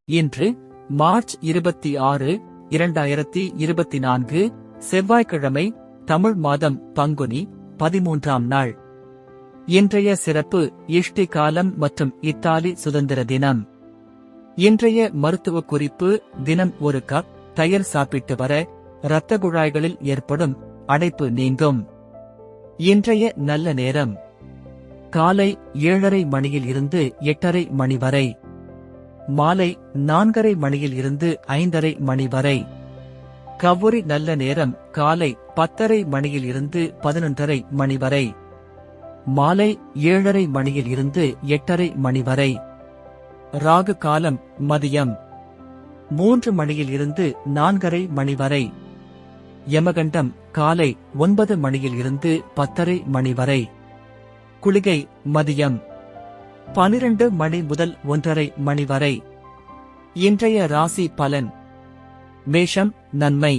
இன்று மார்ச் 26, 2024 செவ்வாய்க்கிழமை, தமிழ் மாதம் பங்குனி 13ஆம் நாள். இன்றைய சிறப்பு இஷ்டி காலம் மற்றும் இத்தாலி சுதந்திர தினம். இன்றைய மருத்துவ குறிப்பு: தினம் ஒரு கப் தயிர் சாப்பிட்டு வர இரத்த குழாய்களில் ஏற்படும் அடைப்பு நீங்கும். இன்றைய நல்ல நேரம் காலை 7:30 மணியில் இருந்து 8:30 மணி வரை, மாலை 4:30 மணியில் இருந்து 5:30 மணி வரை. கவுரி நல்ல நேரம் காலை 10:30 மணியில் இருந்து 11:30 மணி வரை, மாலை 7:30 மணியில் இருந்து 8:30 மணி வரை. ராகு காலம் மதியம் 3 மணியில் இருந்து 4:30 மணி வரை. யமகண்டம் காலை 9 மணியில் இருந்து 10:30 மணி வரை. குளிகை மதியம் 12 மணி முதல் 1:30 மணி வரை. இன்றைய ராசி பலன்: மேஷம் நன்மை,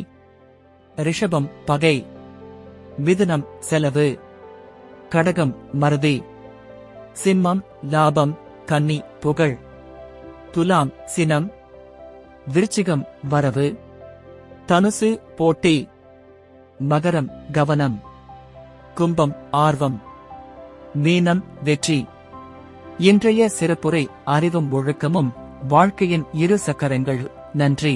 ரிஷபம் பகை, மிதுனம் செலவு, கடகம் மறதி, சிம்மம் லாபம், கன்னி புகழ், துலாம் சினம், விருச்சிகம் வரவு, தனுசு போட்டி, மகரம் கவனம், கும்பம் ஆர்வம், மீனம் வெற்றி. இன்றைய சிறப்புரை: அறிவும் ஒழுக்கமும் வாழ்க்கையின் இரு சக்கரங்கள். நன்றி.